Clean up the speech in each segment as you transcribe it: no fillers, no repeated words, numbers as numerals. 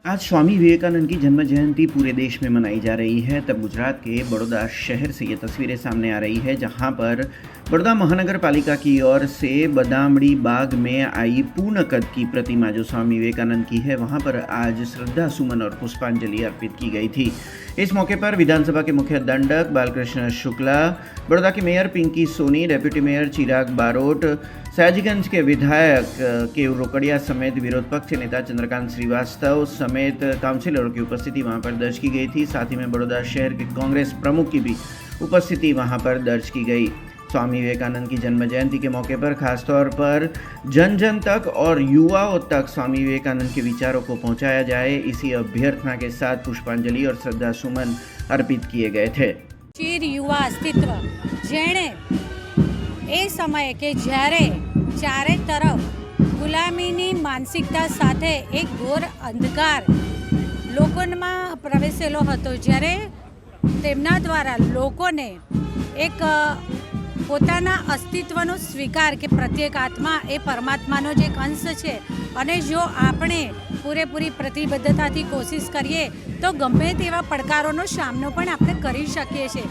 आज स्वामी विवेकानंद की जन्म जयंती पूरे देश में मनाई जा रही है। तब गुजरात के बड़ौदा शहर से ये तस्वीरें सामने आ रही है, जहां पर बड़ौदा महानगर पालिका की ओर से बदामड़ी बाग में आई पूर्ण कद की प्रतिमा जो स्वामी विवेकानंद की है, वहां पर आज श्रद्धा सुमन और पुष्पांजलि अर्पित की गई थी। इस मौके पर विधानसभा के मुख्य दंडक बालकृष्ण शुक्ला, बड़ौदा के mayor Pinky Soni, deputy mayor Chirag Barot, Sayajiganj के विधायक केवल रोकड़िया समेत विरोध पक्ष के नेता चंद्रकांत श्रीवास्तव समेत काउंसिलरों की उपस्थिति वहां पर दर्ज की गई थी। साथ ही में बड़ौदा शहर के कांग्रेस प्रमुख की भी उपस्थिति वहां पर दर्ज की गई। स्वामी विवेकानंद की जन्म जयंती के मौके पर खासतौर पर जन जन तक और युवाओं तक स्वामी विवेकानंद के विचारों को पहुंचाया जाए, इसी अभ्यर्थना के साथ पुष्पांजलि और श्रद्धा सुमन अर्पित किए गए थे। ચીર યુવા અસ્તિત્વ જેણે એ સમયે કે જ્યારે ચારે તરફ ગુલામીની માનસિકતા સાથે એક ઘોર અંધકાર લોકોમાં પ્રવેશેલો હતો, જ્યારે તેમના દ્વારા લોકોને એક પોતાના અસ્તિત્વનો સ્વીકાર કે પ્રત્યેક આત્મા એ પરમાત્માનો જ એક અંશ છે અને જો આપણે પૂરેપૂરી પ્રતિબદ્ધતાથી કોશિશ કરીએ તો ગમે તેવા પડકારોનો સામનો પણ આપણે કરી શકીએ છીએ।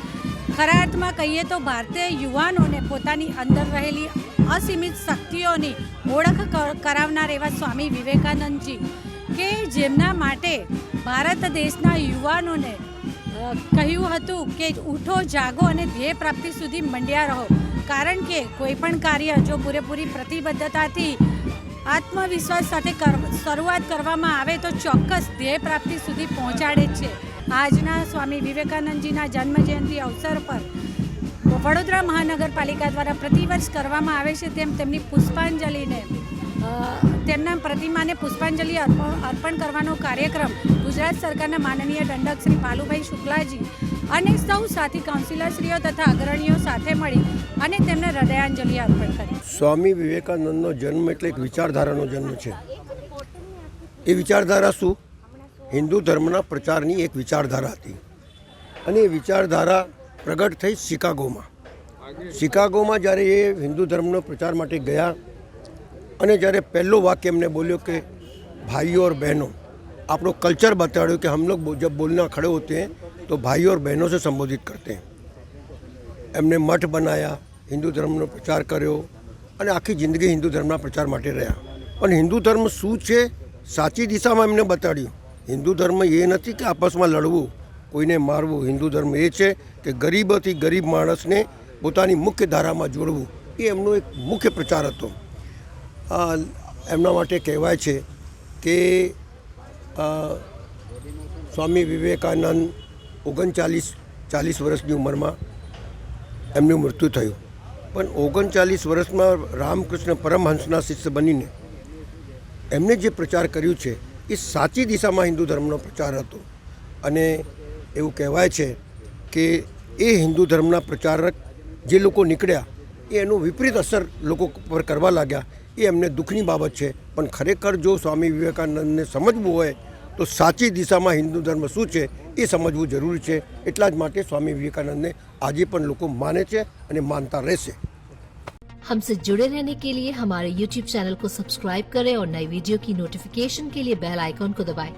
ખરા અર્થમાં કહીએ તો ભારતીય યુવાનોને પોતાની અંદર રહેલી અસીમિત શક્તિઓની ઓળખ કરાવનાર એવા સ્વામી વિવેકાનંદજી કે જેમના માટે ભારત દેશના યુવાનોને કહ્યું હતું કે ઉઠો જાગો અને ધ્યેય પ્રાપ્તિ સુધી મંડ્યા રહો, કારણ કે કોઈપણ કાર્ય જો પૂરેપૂરી પ્રતિબદ્ધતાથી આત્મવિશ્વાસ સાથે શરૂઆત કરવામાં આવે તો ચોક્કસ ધ્યેય પ્રાપ્તિ સુધી પહોંચાડે જ છે। આજના સ્વામી વિવેકાનંદજીના જન્મજયંતિ અવસર પર વડોદરા મહાનગરપાલિકા દ્વારા પ્રતિવર્ષ કરવામાં આવે છે તેમ તેમની પુષ્પાંજલિને તેમના પ્રતિમાને પુષ્પાંજલિ અર્પણ કરવાનો કાર્યક્રમ ગુજરાત સરકારના માનનીય દંડક શ્રી પાલુભાઈ શુક્લાજી અને સૌ સાથી કાઉન્સિલરશ્રીઓ તથા અગ્રણીઓ સાથે મળી અને તેમને હૃદયાંજલિ અર્પણ કરી। સ્વામી વિવેકાનંદનો જન્મ એટલે એક વિચારધારાનો જન્મ છે। એ વિચારધારા શું? હિન્દુ ધર્મના પ્રચારની એક વિચારધારા હતી અને એ વિચારધારા પ્રગટ થઈ શિકાગોમાં જ્યારે એ હિન્દુ ધર્મનો પ્રચાર માટે ગયા અને જ્યારે પહેલો વાક્ય એમને બોલ્યો કે ભાઈઓ और बहनों, આપણો કલ્ચર બતાડ્યો કે हम लोग जब बोलना खड़े होते हैं तो भाइयों और बहनों से संबोधित करते हैं। એમને મઠ બનાવ્યા, હિન્દુ ધર્મનો પ્રચાર કર્યો અને આખી જિંદગી હિન્દુ ધર્મના પ્રચાર માટે રહ્યા। પણ હિન્દુ ધર્મ શું છે સાચી દિશામાં એમને બતાડ્યું। હિન્દુ ધર્મ એ નથી કે આપસમાં લડવું, કોઈને મારવું। હિન્દુ ધર્મ એ છે કે ગરીબથી ગરીબ માણસને પોતાની મુખ્ય ધારામાં જોડવું। એ એમનો એક મુખ્ય પ્રચાર હતો। એમના માટે કહેવાય છે કે સ્વામી વિવેકાનંદ 39 વર્ષની ઉંમરમાં એમનું મૃત્યુ થયું, પણ 39 વર્ષમાં રામકૃષ્ણ પરમહંસના શિષ્ય બનીને એમને જે પ્રચાર કર્યું છે એ સાચી દિશામાં હિન્દુ ધર્મનો પ્રચાર હતો। અને એવું કહેવાય છે કે એ હિન્દુ ધર્મના પ્રચારક જે લોકો નીકળ્યા એ એનું વિપરીત અસર લોકો પર કરવા લાગ્યા। એ એમને દુઃખની બાબત છે, પણ ખરેખર જો સ્વામી વિવેકાનંદને સમજવું હોય તો સાચી દિશામાં હિન્દુ ધર્મ શું છે એ સમજવું જરૂરી છે। એટલા જ માટે સ્વામી વિવેકાનંદને આજે પણ લોકો માને છે અને માનતા રહેશે। हमसे जुड़े रहने के लिए हमारे YouTube चैनल को सब्सक्राइब करें और नई वीडियो की नोटिफिकेशन के लिए बेल आइकॉन को दबाएं।